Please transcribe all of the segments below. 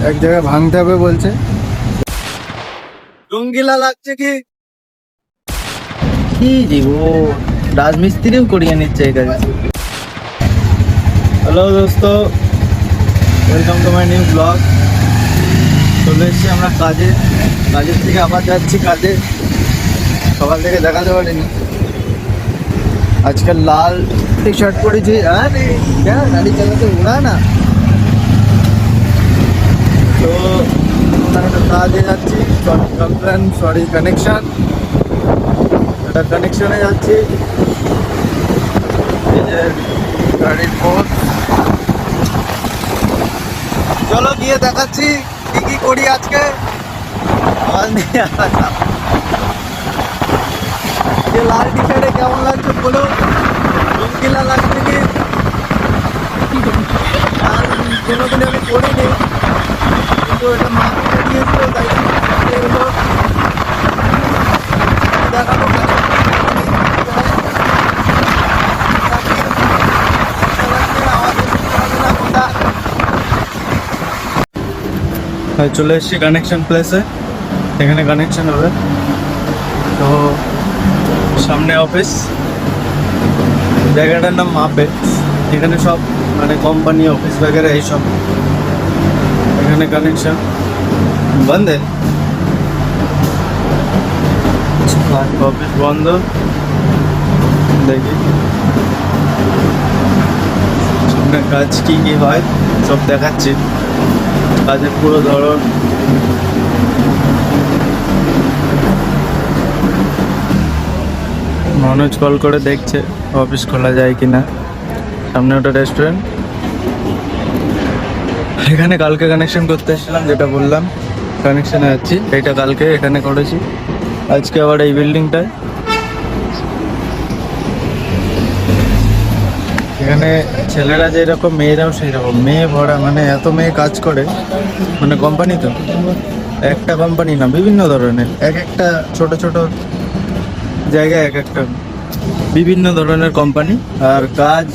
এক জায়গায় ভাঙতে হবে বলছে। রঙ্গিলা লাগছে কি ও রাজমিস্ত্রিও করিয়ে নিচ্ছে এই কাজ। হ্যালো দোস্ত, welcome to my new blog. চলে এসেছি আমরা কাজের থেকে আবার যাচ্ছি কাজে। সকাল থেকে দেখাতে পারিনি। আজকাল লাল টি শার্ট পরেছি। আরে গাড়ি চালাতে উড়া না তো ওনার একটা কাজে যাচ্ছি। সরি কানেকশন, একটা কানেকশনে যাচ্ছি। এই যে গাড়ির পোস্ট, চলো গিয়ে দেখাচ্ছি কি কি করি আজকে। লাল টি শার্টে কেমন লাগছে বলো, রঙ্গিলা লাগছে কি? আর কোনোদিন আমি করিনি, কিন্তু এটা মা দিয়েছিল তাই এগুলো দেখাবো। চলে এসেছি কানেকশন প্লেসে, এখানে কানেকশন হবে। তো সামনে অফিস, জায়গাটার নাম মাপে। এখানে সব মানে কোম্পানি অফিস वगैरह এইসব এখানে কানেকশন। বন্ধ অফিস বন্ধ। দেখি সামনে কাজ কি কি হয় সব দেখাচ্ছি, কাজের পুরো ধরন। মনোজ কল করে দেখছে অফিস খোলা যায় কিনা। সামনে ওটা রেস্টুরেন্ট। এখানে কালকে কানেকশন করতে এসেছিলাম, যেটা বললাম কানেকশনে যাচ্ছি। এইটা কালকে এখানে করেছি, আজকে আবার এই বিল্ডিংটায়। এখানে ছেলেরা যেরকম মেয়েরাও সেই রকম, মেয়ে ভরা, মানে এত মেয়ে কাজ করে। মানে কোম্পানি তো একটা কোম্পানি না, বিভিন্ন ধরনের, এক একটা ছোট ছোট জায়গায় এক একটা বিভিন্ন ধরনের কোম্পানি। আর কাজ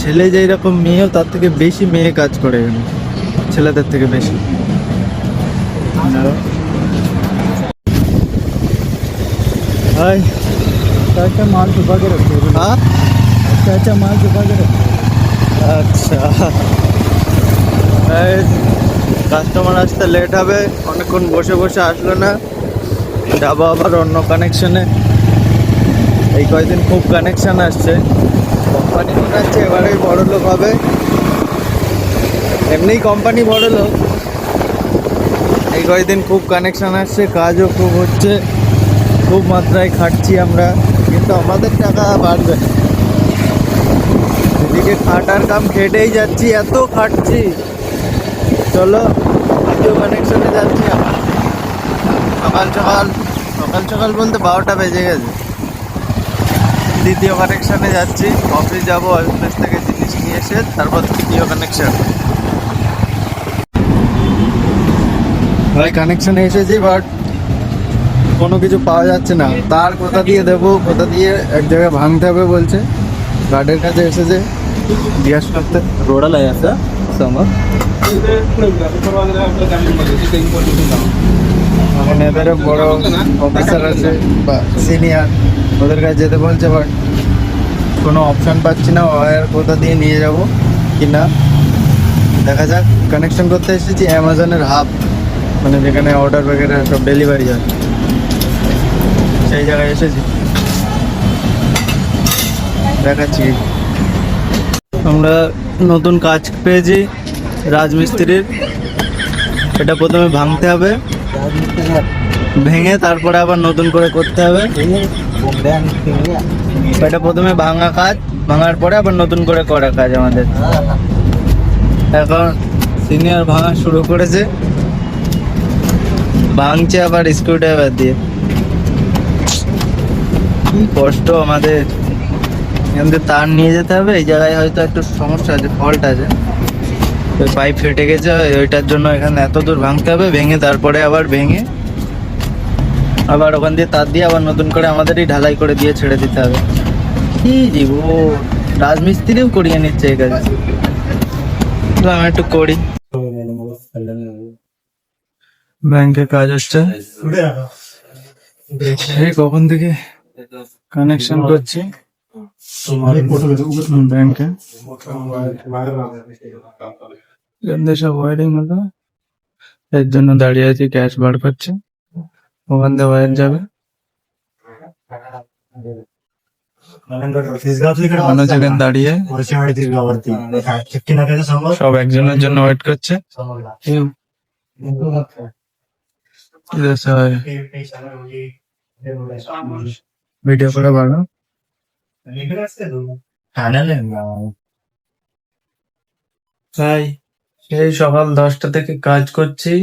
ছেলে যেই রকম, মেয়েও তার থেকে বেশি মেয়ে কাজ করে এখানে, ছেলেদের থেকে বেশি। हाय अच्छा माल छुपा के रखते हो? हाँ अच्छा माल छुपा के रखते हो। আচ্ছা, কাস্টমার আসতে লেট হবে, অনেকক্ষণ বসে বসে আসলো না, যাবো আবার অন্য কানেকশনে। এই কয়েকদিন খুব কানেকশন আসছে, কোম্পানি মনে হচ্ছে এবারেই বড় লোক হবে। এমনিই কোম্পানি বড় লোক, এই কয়েকদিন খুব কানেকশন আসছে, কাজও খুব হচ্ছে, খুব মাত্রায় খাটছি আমরা, কিন্তু আমাদের টাকা বাড়বে। এদিকে খাটার কাম খেটেই যাচ্ছি, এত খাটছি। চলো দ্বিতীয় কানেকশনে যাচ্ছি। সকাল সকাল বলতে 12টা বেজে গেছে। দ্বিতীয় কানেকশনে যাচ্ছি, অফিস যাবো, অফিস থেকে জিনিস নিয়ে এসে তারপর তৃতীয় কানেকশন। ভাই কানেকশনে এসেছি, বাট কোনো কিছু পাওয়া যাচ্ছে না। তার কোথা দিয়ে দেবো, কোথা দিয়ে এক জায়গায় ভাঙতে হবে বলছে। গার্ডের কাছে এসেছে জিজ্ঞাসা করতে। रोडा लाया था समर এখন এবারে বড় অফিসার আছে বা সিনিয়র, ওদের কাছে যেতে বলছে, বাট কোনো অপশান পাচ্ছি না ওয়ার কোথা দিয়ে নিয়ে যাব কি না। দেখা যাক। কানেকশন করতে এসেছি অ্যামাজনের হাব, মানে যেখানে অর্ডার वगैरह সব ডেলিভারি হয়, সেই জায়গায় এসেছি। দেখাচ্ছি। আমরা নতুন কাজ পেয়েছি রাজমিস্ত্রির। এটা প্রথমে ভাঙতে হবে, ভেঙে তারপরে আবার নতুন করে করতে হবে। এটা প্রথমে ভাঙা কাজ, ভাঙার পরে আবার নতুন করে করা কাজ আমাদের। এখন সিনিয়র ভাঙা শুরু করেছে, ভাঙছে আবার স্ক্রুড্রাইভার দিয়ে। কি কষ্ট আমাদের। এখান থেকে তার নিয়ে যেতে হবে, এই জায়গায় হয়তো একটু সমস্যা আছে, ফল্ট আছে, ওই পাইপ ফেটে গেছে, ওইটার জন্য এখানে এত দূর ভাঙতে হবে। ভেঙে তারপরে আবার আবার ওখান দিয়ে তার দিয়ে আবার নতুন করে আমাদেরই ঢালাই করে দিয়ে ছেড়ে দিতে হবে। কি ও রাজমিস্ত্রিও করিয়ে নিচ্ছে এই কাজ। আমি একটু করি। ব্যাংকে কাজ হচ্ছে, সেই কখন থেকে কানেকশন করছি ব্যাংকে। সব ওয়ারিং হলো, এর জন্য দাঁড়িয়ে আছি, ক্যাশ বার করছে, ওখান দিয়ে ওয়ার যাবে। মানুষ এখানে দাঁড়িয়ে সব একজনের জন্য ওয়েট করছে। ভিডিও করে বাড়ো। তাই সেই সকাল 10টা থেকে কাজ করছি,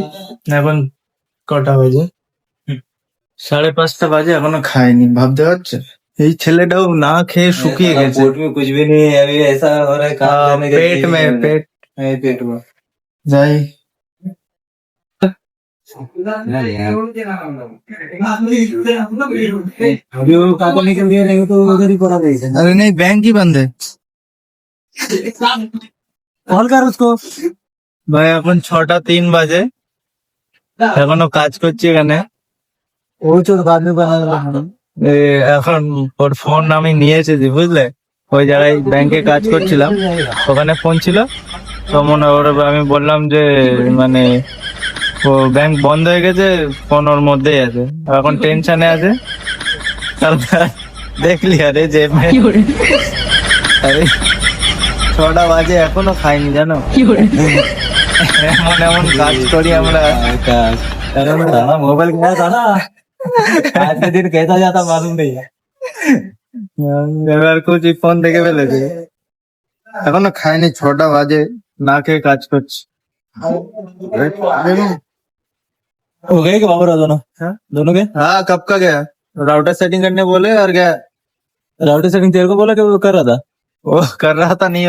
এখন কটা বাজে? 5:30 বাজে, এখনো খাইনি। ভাবতে পারছো, এই ছেলেটাও না খেয়ে শুকিয়ে গেছে। पेट में कुछ भी नहीं है अभी ऐसा हो रहा है काम करने के পেট মে পেট पेट में যাই। अभी वो काका निकल गया नहीं तो उधर ही पड़ा रहेगा अरे नहीं, बैंक ही बंद है। कॉल कर उसको ভাই এখন 6:03 বাজে, এখনো কাজ করছি এখানে। वो तो बाद में बना এ, এখন ওর ফোন আমি নিয়ে এসেছি, বুঝলে? ওই জায়গায় ব্যাংকে কাজ করছিলাম, ওখানে ফোন ছিল, তো মনে ওর আমি বললাম যে মানে ও ব্যাংক বন্ধ হয়ে গেছে, ফোন ওর মধ্যেই আছে, এখন টেনশনে আছে। তারপর দেখলি আরে যে আরে 6টা বাজে এখনো খাইনি, জানো? এমন এমন কাজ করি আমরা। मोबाइल गया था ना आज के दिन कैसा जाता मालूम नहीं है এবার কুচি ফোন দেখে ফেলেছে, এখনো খাইনি, 6টা বাজে, না খেয়ে কাজ করছি। हो गए कि बाबर दोनों हाँ? दोनों के हाँ, कब का गया? राउटर सेटिंग करने बोले और गया। राउटर सेटिंग तेरे को बोला कि वो कर रहा था वो कर रहा था, नहीं